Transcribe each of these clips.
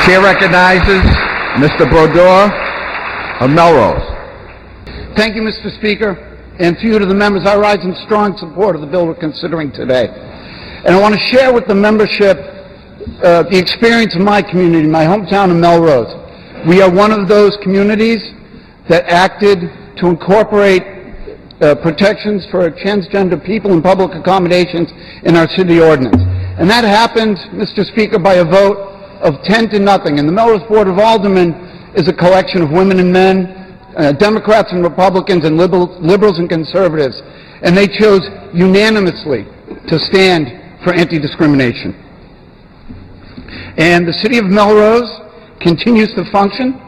Chair recognizes Mr. Brodeur of Melrose. Thank you, Mr. Speaker. And to you, to the members, I rise in strong support of the bill we're considering today. And I want to share with the membership the experience of my community, my hometown of Melrose. We are one of those communities that acted to incorporate protections for transgender people in public accommodations in our city ordinance. And that happened, Mr. Speaker, by a vote of 10-0. And the Melrose Board of Aldermen is a collection of women and men, Democrats and Republicans, and liberals and conservatives. And they chose unanimously to stand for anti-discrimination. And the city of Melrose continues to function.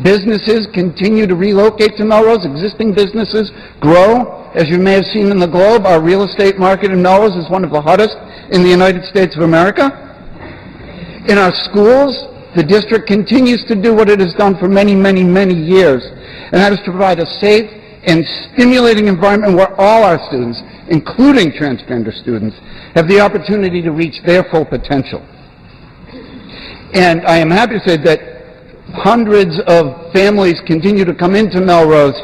Businesses continue to relocate to Melrose. Existing businesses grow. As you may have seen in the Globe, our real estate market in Melrose is one of the hottest in the United States of America. In our schools, the district continues to do what it has done for many, many, many years, and that is to provide a safe and stimulating environment where all our students, including transgender students, have the opportunity to reach their full potential. And I am happy to say that hundreds of families continue to come into Melrose.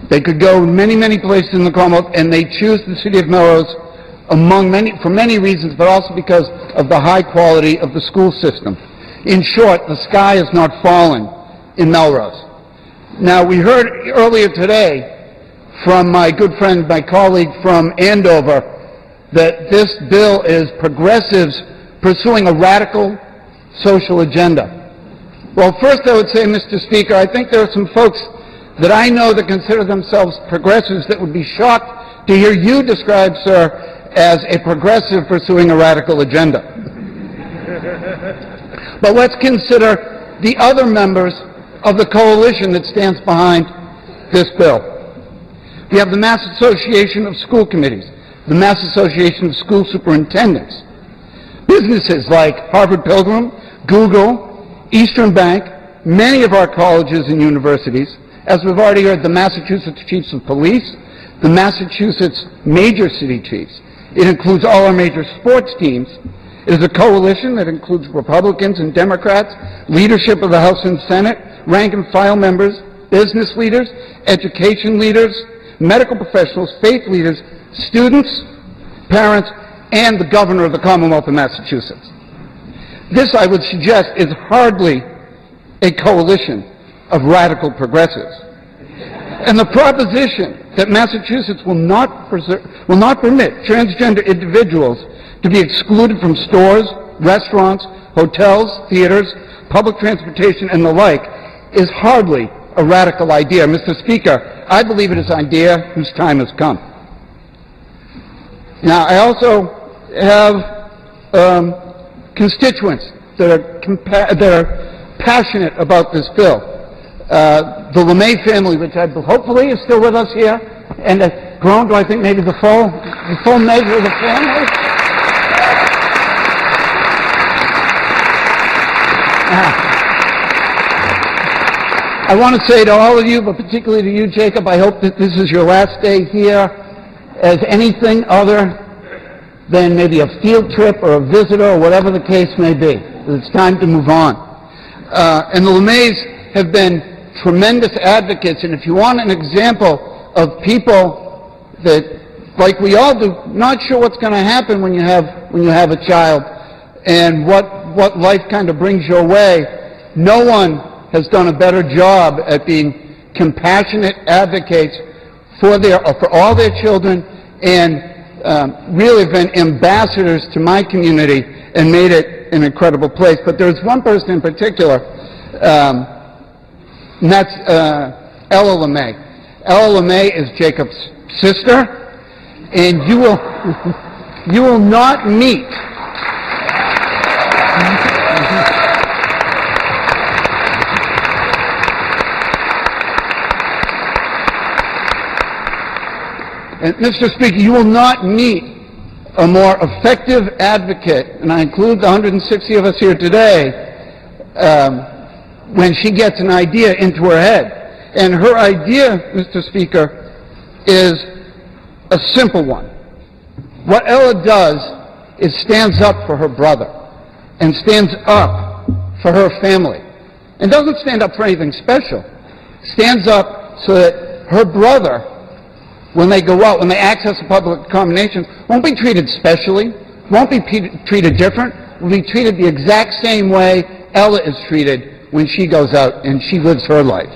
They could go many, many places in the Commonwealth, and they choose the city of Melrose for many reasons, but also because of the high quality of the school system. In short, the sky is not falling in Melrose. Now, we heard earlier today from my good friend, my colleague from Andover, that this bill is progressives pursuing a radical social agenda. Well, first I would say, Mr. Speaker, I think there are some folks that I know that consider themselves progressives that would be shocked to hear you describe, sir, as a progressive pursuing a radical agenda. But let's consider the other members of the coalition that stands behind this bill. We have the Mass Association of School Committees, the Mass Association of School Superintendents, businesses like Harvard Pilgrim, Google, Eastern Bank, many of our colleges and universities, as we've already heard, the Massachusetts Chiefs of Police, the Massachusetts Major City Chiefs. It includes all our major sports teams. It is a coalition that includes Republicans and Democrats, leadership of the House and Senate, rank and file members, business leaders, education leaders, medical professionals, faith leaders, students, parents, and the governor of the Commonwealth of Massachusetts. This, I would suggest, is hardly a coalition of radical progressives. And the proposition that Massachusetts will not permit transgender individuals to be excluded from stores, restaurants, hotels, theaters, public transportation, and the like is hardly a radical idea. Mr. Speaker, I believe it is an idea whose time has come. Now, I also have constituents that are passionate about this bill. The LeMay family, which I hopefully is still with us here, and has grown to, I think, maybe the full measure of the family. I want to say to all of you, but particularly to you, Jacob, I hope that this is your last day here as anything other than maybe a field trip or a visitor or whatever the case may be. It's time to move on. And the LeMays have been tremendous advocates, and if you want an example of people that, like we all do, not sure what's going to happen when you have a child and what life kind of brings your way, no one has done a better job at being compassionate advocates for all their children, and really have been ambassadors to my community and made it an incredible place. But there's one person in particular, and that's Ella LeMay. Ella LeMay is Jacob's sister, and you will not meet and Mr. Speaker, you will not meet a more effective advocate, and I include the 160 of us here today, when she gets an idea into her head. And her idea, Mr. Speaker, is a simple one. What Ella does is stands up for her brother and stands up for her family. And doesn't stand up for anything special. Stands up so that her brother, when they go out, when they access the public accommodations, won't be treated specially, won't be treated different, will be treated the exact same way Ella is treated when she goes out and she lives her life.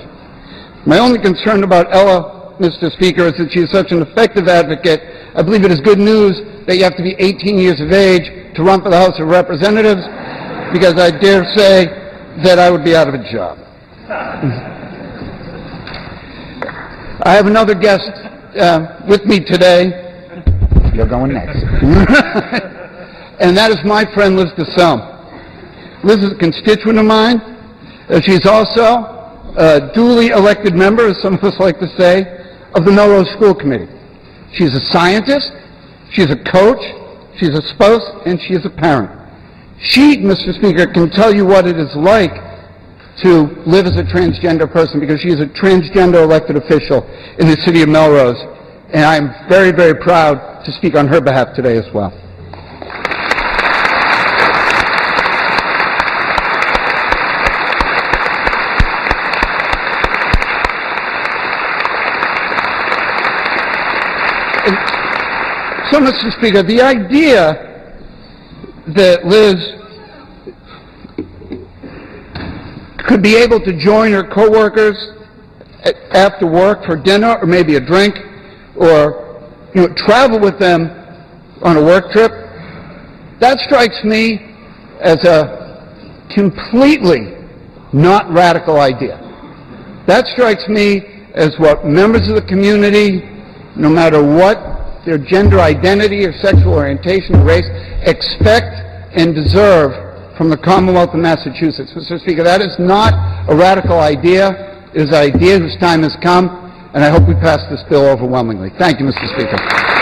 My only concern about Ella, Mr. Speaker, is that she is such an effective advocate. I believe it is good news that you have to be 18 years of age to run for the House of Representatives, because I dare say that I would be out of a job. I have another guest with me today. You're going next. And that is my friend Liz DeSelm. Liz is a constituent of mine. She's also a duly elected member, as some of us like to say, of the Melrose School Committee. She's a scientist, she's a coach, she's a spouse, and she is a parent. She, Mr. Speaker, can tell you what it is like to live as a transgender person, because she is a transgender elected official in the city of Melrose. And I'm very, very proud to speak on her behalf today as well. So, Mr. Speaker, the idea that Liz could be able to join her coworkers after work for dinner or maybe a drink, or travel with them on a work trip, that strikes me as a completely not radical idea. That strikes me as what members of the community, no matter what their gender identity or sexual orientation or race, expect and deserve from the Commonwealth of Massachusetts. Mr. Speaker, that is not a radical idea. It is an idea whose time has come, and I hope we pass this bill overwhelmingly. Thank you, Mr. Speaker.